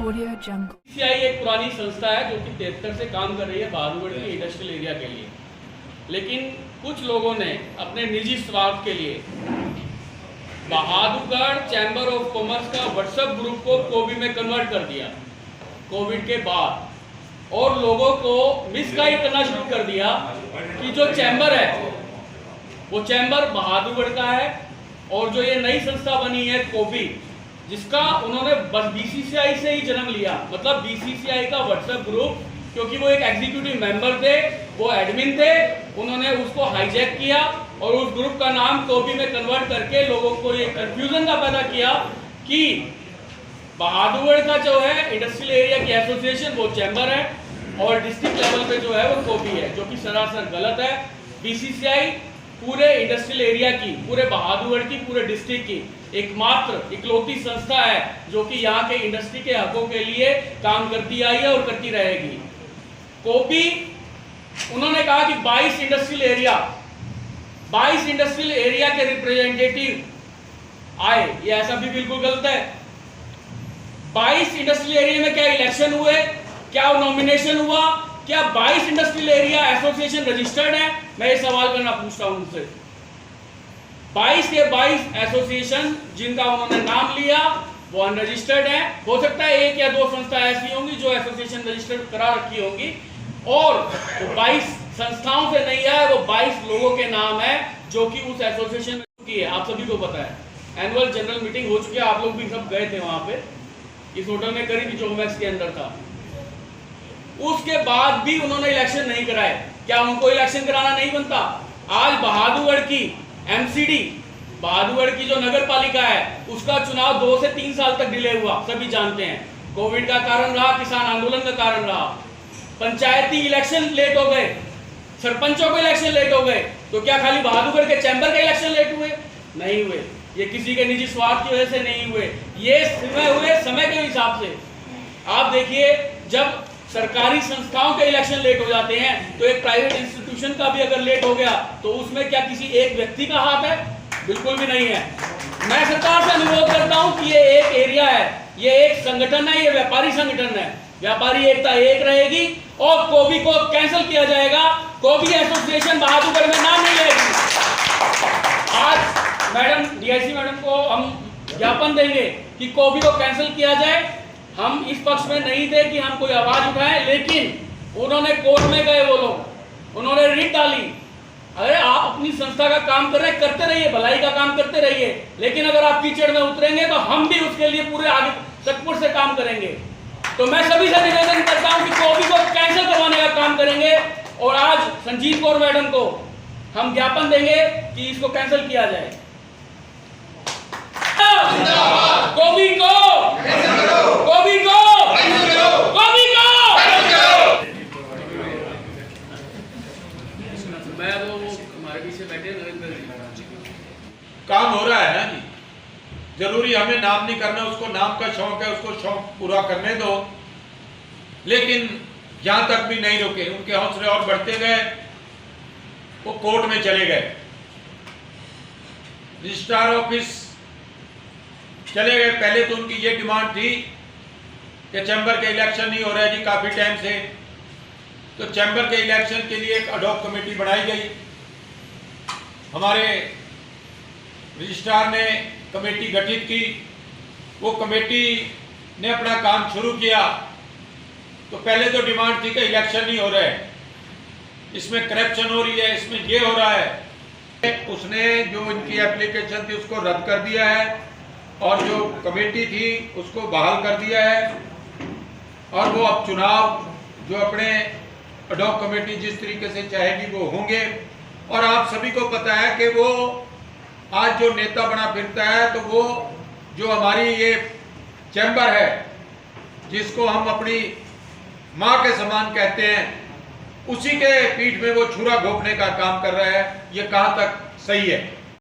CI एक पुरानी संस्था है जो कि 73 से काम कर रही है बहादुरगढ़ के इंडस्ट्रियल एरिया के लिए, लेकिन कुछ लोगों ने अपने निजी स्वार्थ के लिए बहादुरगढ़ चैम्बर ऑफ कॉमर्स का व्हाट्सएप ग्रुप को कोबी में कन्वर्ट कर दिया कोविड के बाद, और लोगों को मिसगाइड करना शुरू कर दिया कि जो चैम्बर है वो चैम्बर बहादुरगढ़ का है, और जो ये नई संस्था बनी है कोबी, जिसका उन्होंने बस बीसीसीआई से ही जन्म लिया, मतलब बीसीसीआई का व्हाट्सएप ग्रुप, क्योंकि वो एक एग्जीक्यूटिव मेंबर थे, वो एडमिन थे, उन्होंने उसको हाईजैक किया और उस ग्रुप का नाम कोबी में कन्वर्ट करके लोगों को ये कंफ्यूजन का पैदा किया कि बहादुरगढ़ का जो है इंडस्ट्रियल एरिया की एसोसिएशन वो चैम्बर है और डिस्ट्रिक्ट लेवल पे जो है वो कोबी है, जो कि सरासर गलत है। बीसीसीआई पूरे इंडस्ट्रियल एरिया की, पूरे बहादुरगढ़ की, पूरे डिस्ट्रिक्ट की एकमात्र इकलौती संस्था है जो कि यहाँ के इंडस्ट्री के हकों के लिए काम करती आई है और करती रहेगी। कोबी, उन्होंने कहा कि 22 इंडस्ट्रियल एरिया के रिप्रेजेंटेटिव आए, ये ऐसा भी बिल्कुल गलत है। 22 इंडस्ट्रियल एरिया में क्या इलेक्शन हुए, क्या नॉमिनेशन हुआ, क्या 22 इंडस्ट्रियल एरिया एसोसिएशन रजिस्टर्ड है? मैं ये सवाल करना पूछता हूं उनसे। 22 के 22 एसोसिएशन जिनका उन्होंने नाम लिया वो अनरजिस्टर्ड है। हो सकता है एक या दो संस्था ऐसी होंगी जो एसोसिएशन रजिस्टर्ड करा रखी होंगी, और वो 22 संस्थाओं से नहीं है, वो 22 लोगों के नाम है जो कि उस एसोसिएशन में की है। आप सभी को पता है एनुअल जनरल मीटिंग हो चुकी है, आप लोग भी सब गए थे वहां पे, इस होटल में करी थी जो मैक्स के अंदर था। उसके बाद भी उन्होंने इलेक्शन नहीं कराए। क्या उनको इलेक्शन कराना नहीं बनता? आज बहादुरगढ़ की एमसीडी, बहादुरगढ़ की जो नगर पालिका है, उसका चुनाव 2 से 3 साल तक डिले हुआ, सभी जानते हैं। कोविड का कारण रहा, किसान आंदोलन का कारण रहा, पंचायती इलेक्शन लेट हो गए, सरपंचों के इलेक्शन लेट हो गए। तो क्या खाली बहादुरगढ़ के चैम्बर के इलेक्शन लेट हुए? नहीं हुए। ये किसी के निजी स्वार्थ की वजह से नहीं हुए, ये समय के हिसाब से। आप देखिए, जब सरकारी संस्थाओं के इलेक्शन लेट हो जाते हैं तो एक प्राइवेट इंस्टीट्यूशन का भी अगर लेट हो गया तो उसमें क्या किसी एक व्यक्ति का हाथ है? बिल्कुल भी नहीं है। मैं सरकार से अनुरोध करता हूं कि ये एक एरिया है, ये एक संगठन है, ये व्यापारी संगठन है, व्यापारी एकता एक रहेगी और कोबी को कैंसिल किया जाएगा। कोबी एसोसिएशन बहादुरगढ़ में नाम नहीं लेगी। आज मैडम डीआईसी मैडम को हम ज्ञापन देंगे कि कोबी को कैंसिल किया जाए। हम इस पक्ष में नहीं थे कि हम कोई आवाज उठाएं, लेकिन उन्होंने कोर्ट में गए, वो लोग उन्होंने रिट डाली। अरे आप अपनी संस्था का काम कर रहे हैं, करते रहिए, भलाई का काम करते रहिए, लेकिन अगर आप कीचड़ में उतरेंगे तो हम भी उसके लिए पूरे आगे सचमुच से काम करेंगे। तो मैं सभी से निवेदन करता हूं कि कोबी को कैंसिल करवाने का काम करेंगे, और आज संजीव कौर मैडम को हम ज्ञापन देंगे कि इसको कैंसिल किया जाए। कोबी को, कोबी को, कोबी को। मैं वो हमारे पीछे बैठे काम हो रहा है ना जी, जरूरी हमें नाम नहीं करना, उसको नाम का शौक है, उसको शौक पूरा करने दो। लेकिन यहां तक भी नहीं रुके, उनके हौसले और बढ़ते गए, वो कोर्ट में चले गए, रजिस्ट्रार ऑफिस चले गए। पहले तो उनकी ये डिमांड थी कि चैम्बर के इलेक्शन नहीं हो रहा है जी काफी टाइम से, तो चैम्बर के इलेक्शन के लिए एक अडॉक कमेटी बनाई गई। हमारे रजिस्ट्रार ने कमेटी गठित की, वो कमेटी ने अपना काम शुरू किया। तो पहले तो डिमांड थी कि इलेक्शन नहीं हो रहा है, इसमें करप्शन हो रही है, इसमें ये हो रहा है। उसने जो इनकी एप्लीकेशन थी उसको रद्द कर दिया है, और जो कमेटी थी उसको बहाल कर दिया है, और वो अब चुनाव जो अपने अडॉक कमेटी जिस तरीके से चाहेगी वो होंगे। और आप सभी को पता है कि वो आज जो नेता बना फिरता है, तो वो जो हमारी ये चैम्बर है जिसको हम अपनी माँ के समान कहते हैं, उसी के पीठ में वो छुरा घोंपने का काम कर रहा है। ये कहाँ तक सही है?